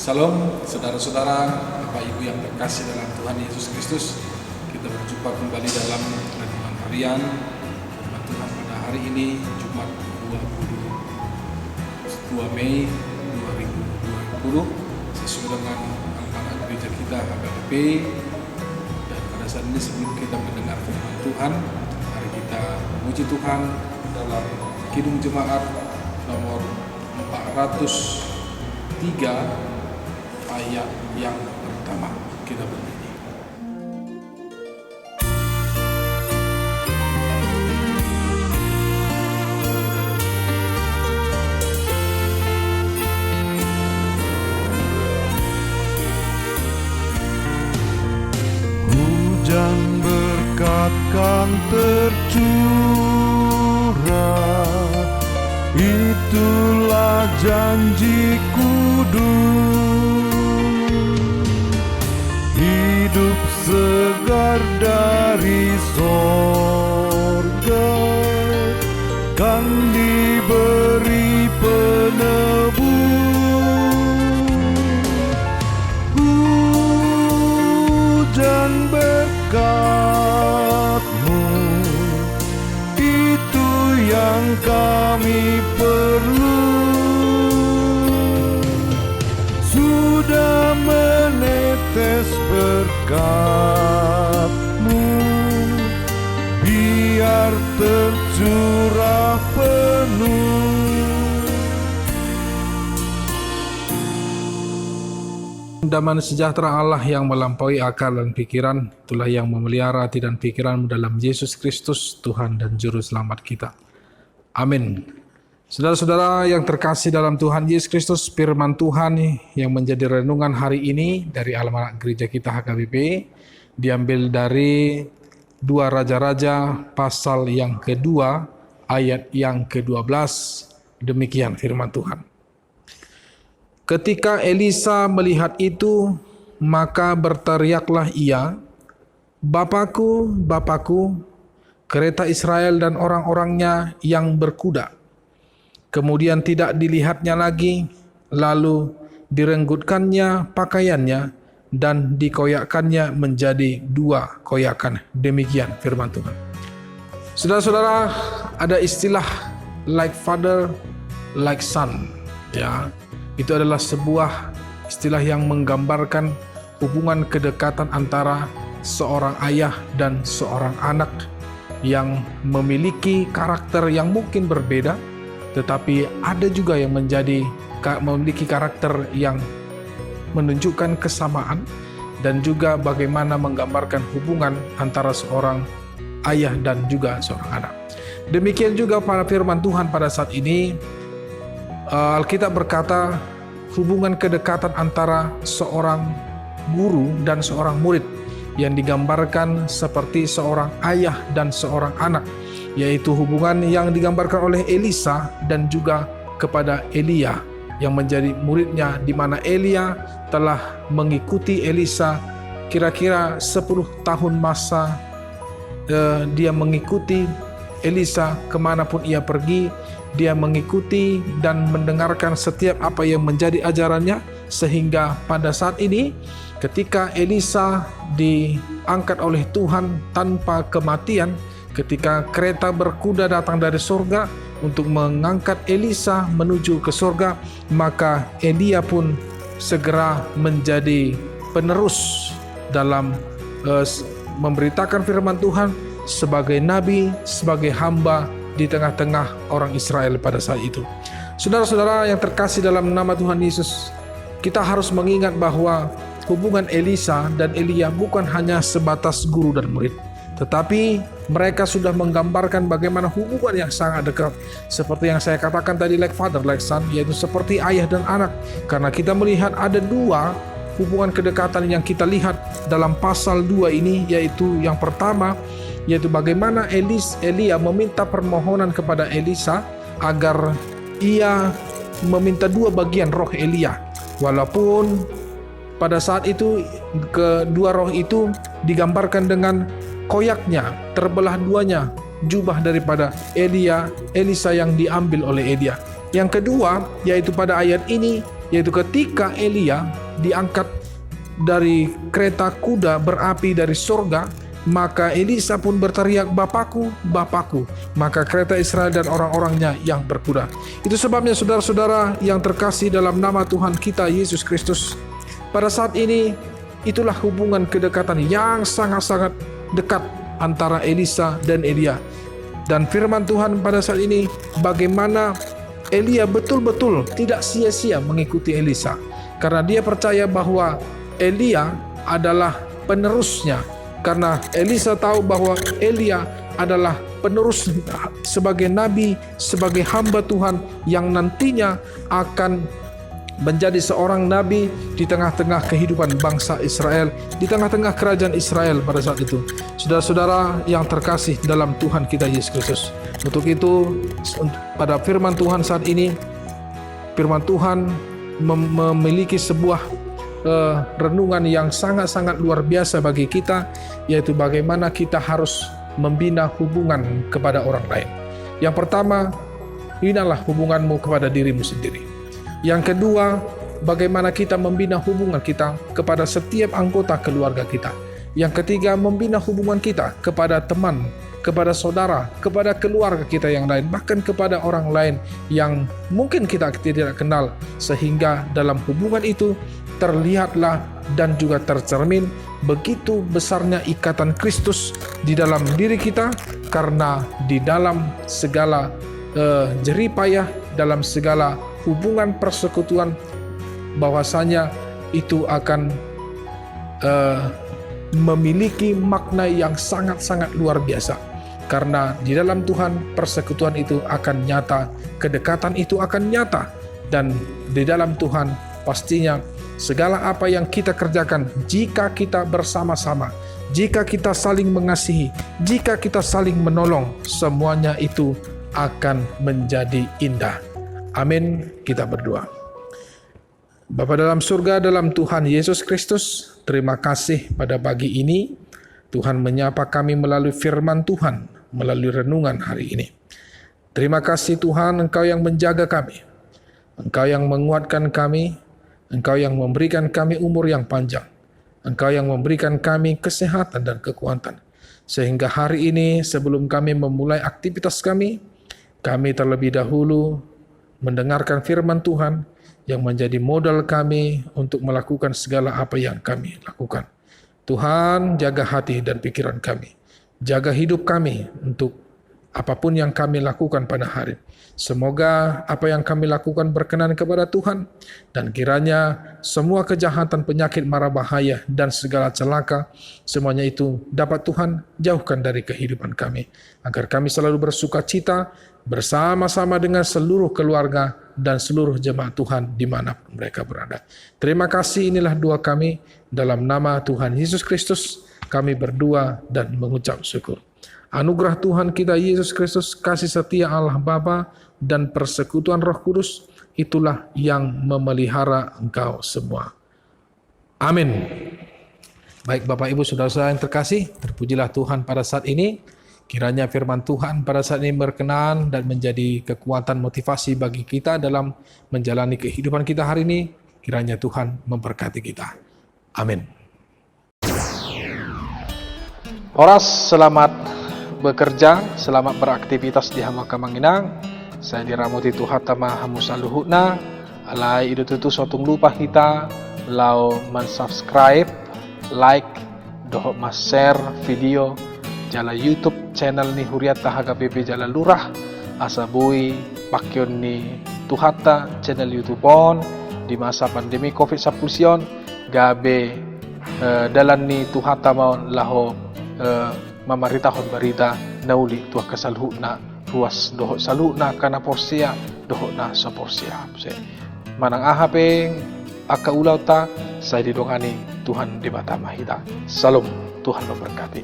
Salam saudara-saudara, Bapak Ibu yang terkasih dalam Tuhan Yesus Kristus. Kita berjumpa kembali dalam renungan harian firman Tuhan pada hari ini, Jumat 22 Mei 2020, sesuai dengan amanat gereja kita HKBP. Dan pada saat ini sebelum kita mendengar firman Tuhan, mari kita memuji Tuhan dalam Kidung Jemaat nomor 403 ayat yang pertama. Kita bernyanyi. Hujan berkat kan tercurah, itulah janji kudus. Hidup segar dari sorga kan diberi penebus. Hujan berkat-Mu, itu yang kami perlu. Sudah menetes berkat-Mu, biar tercurah penuh. Damai sejahtera Allah yang melampaui akal dan pikiran, itulah yang memelihara hati dan pikiranmu dalam Yesus Kristus, Tuhan dan Juru Selamat kita. Amin. Saudara-saudara yang terkasih dalam Tuhan Yesus Kristus, firman Tuhan yang menjadi renungan hari ini dari almanak gereja kita HKBP diambil dari 2 Raja-Raja pasal yang kedua ayat yang ke-12. Demikian firman Tuhan. Ketika Elisa melihat itu, maka berteriaklah ia, "Bapakku, Bapakku, kereta Israel dan orang-orangnya yang berkuda." Kemudian tidak dilihatnya lagi, lalu direnggutkannya pakaiannya dan dikoyakkannya menjadi 2 koyakan. Demikian firman Tuhan. Saudara-saudara, ada istilah like father, like son. Ya, itu adalah sebuah istilah yang menggambarkan hubungan kedekatan antara seorang ayah dan seorang anak yang memiliki karakter yang mungkin berbeda, tetapi ada juga yang memiliki karakter yang menunjukkan kesamaan dan juga bagaimana menggambarkan hubungan antara seorang ayah dan juga seorang anak. Demikian juga pada firman Tuhan pada saat ini, Alkitab berkata hubungan kedekatan antara seorang guru dan seorang murid yang digambarkan seperti seorang ayah dan seorang anak, yaitu hubungan yang digambarkan oleh Elisa dan juga kepada Elia yang menjadi muridnya, di mana Elia telah mengikuti Elisa kira-kira 10 tahun masa. Dia mengikuti Elisa kemanapun ia pergi, dia mengikuti dan mendengarkan setiap apa yang menjadi ajarannya, sehingga pada saat ini ketika Elisa diangkat oleh Tuhan tanpa kematian, ketika kereta berkuda datang dari surga untuk mengangkat Elisa menuju ke surga, maka Elia pun segera menjadi penerus dalam memberitakan firman Tuhan sebagai nabi, sebagai hamba di tengah-tengah orang Israel pada saat itu. Saudara-saudara yang terkasih dalam nama Tuhan Yesus, kita harus mengingat bahwa hubungan Elisa dan Elia bukan hanya sebatas guru dan murid, tetapi mereka sudah menggambarkan bagaimana hubungan yang sangat dekat. Seperti yang saya katakan tadi, like father, like son, yaitu seperti ayah dan anak. Karena kita melihat ada 2 hubungan kedekatan yang kita lihat dalam pasal 2 ini, yaitu yang pertama, yaitu bagaimana Elia meminta permohonan kepada Elisa agar ia meminta 2 bagian roh Elia. Walaupun pada saat itu kedua roh itu digambarkan dengan koyaknya, terbelah duanya jubah daripada Elisa yang diambil oleh Elia. Yang kedua, yaitu pada ayat ini yaitu ketika Elia diangkat dari kereta kuda berapi dari surga, maka Elisa pun berteriak, "Bapakku, Bapakku." Maka kereta Israel dan orang-orangnya yang berkuda. Itu sebabnya saudara-saudara yang terkasih dalam nama Tuhan kita Yesus Kristus, pada saat ini itulah hubungan kedekatan yang sangat-sangat dekat antara Elisa dan Elia. Dan firman Tuhan pada saat ini, bagaimana Elia betul-betul tidak sia-sia mengikuti Elisa, karena dia percaya bahwa Elia adalah penerusnya. Karena Elisa tahu bahwa Elia adalah penerus sebagai nabi, sebagai hamba Tuhan yang nantinya akan menjadi seorang nabi di tengah-tengah kehidupan bangsa Israel, di tengah-tengah kerajaan Israel pada saat itu. Saudara-saudara yang terkasih dalam Tuhan kita Yesus Kristus. Untuk itu, pada firman Tuhan saat ini, firman Tuhan memiliki sebuah renungan yang sangat-sangat luar biasa bagi kita, yaitu bagaimana kita harus membina hubungan kepada orang lain. Yang pertama, binalah hubunganmu kepada dirimu sendiri. Yang kedua, bagaimana kita membina hubungan kita kepada setiap anggota keluarga kita. Yang ketiga, membina hubungan kita kepada teman, kepada saudara, kepada keluarga kita yang lain, bahkan kepada orang lain yang mungkin kita tidak kenal, sehingga dalam hubungan itu terlihatlah dan juga tercermin begitu besarnya ikatan Kristus di dalam diri kita, karena di dalam segala jerih payah, dalam segala hubungan persekutuan, bahwasanya itu akan memiliki makna yang sangat-sangat luar biasa. Karena di dalam Tuhan persekutuan itu akan nyata, kedekatan itu akan nyata, dan di dalam Tuhan pastinya segala apa yang kita kerjakan, jika kita bersama-sama, jika kita saling mengasihi, jika kita saling menolong, semuanya itu akan menjadi indah. Amin. Kita berdoa. Bapa dalam surga, dalam Tuhan Yesus Kristus, terima kasih pada pagi ini Tuhan menyapa kami melalui firman Tuhan, melalui renungan hari ini. Terima kasih Tuhan, Engkau yang menjaga kami, Engkau yang menguatkan kami, Engkau yang memberikan kami umur yang panjang, Engkau yang memberikan kami kesehatan dan kekuatan, sehingga hari ini sebelum kami memulai aktivitas kami terlebih dahulu mendengarkan firman Tuhan yang menjadi modal kami untuk melakukan segala apa yang kami lakukan. Tuhan, jaga hati dan pikiran kami, jaga hidup kami untuk apapun yang kami lakukan pada hari. Semoga apa yang kami lakukan berkenan kepada Tuhan, dan kiranya semua kejahatan, penyakit, mara bahaya, dan segala celaka, semuanya itu dapat Tuhan jauhkan dari kehidupan kami, agar kami selalu bersuka cita bersama-sama dengan seluruh keluarga dan seluruh jemaat Tuhan dimanapun mereka berada. Terima kasih, inilah doa kami dalam nama Tuhan Yesus Kristus. Kami berdoa dan mengucap syukur. Anugerah Tuhan kita Yesus Kristus, kasih setia Allah Bapa, dan persekutuan Roh Kudus, itulah yang memelihara engkau semua. Amin. Baik Bapak Ibu Saudara-saudara yang terkasih, terpujilah Tuhan pada saat ini. Kiranya firman Tuhan pada saat ini berkenan dan menjadi kekuatan motivasi bagi kita dalam menjalani kehidupan kita hari ini. Kiranya Tuhan memberkati kita. Amin. Horas, selamat bekerja, selamat beraktivitas di Hama Kamanginang. Saya diramuti Tuhan tama hamusa luhutna. Alai idu tutu sotung lupa kita lau subscribe, like, dohok mas share video jala YouTube channel ni Huriata Haga PP Jala Lurah asabui pakyon ni Tuhata channel YouTube on di masa pandemi COVID-19 gabe dalan ni Tuhata maun laho mamaritahon barita nauli tuah kasalhu na ruas dohok salu na kana porsia dohok na sa porsia manang ahapeng akaulaw ta sa didongani Tuhan di bata mahita. Salam, Tuhan memberkati.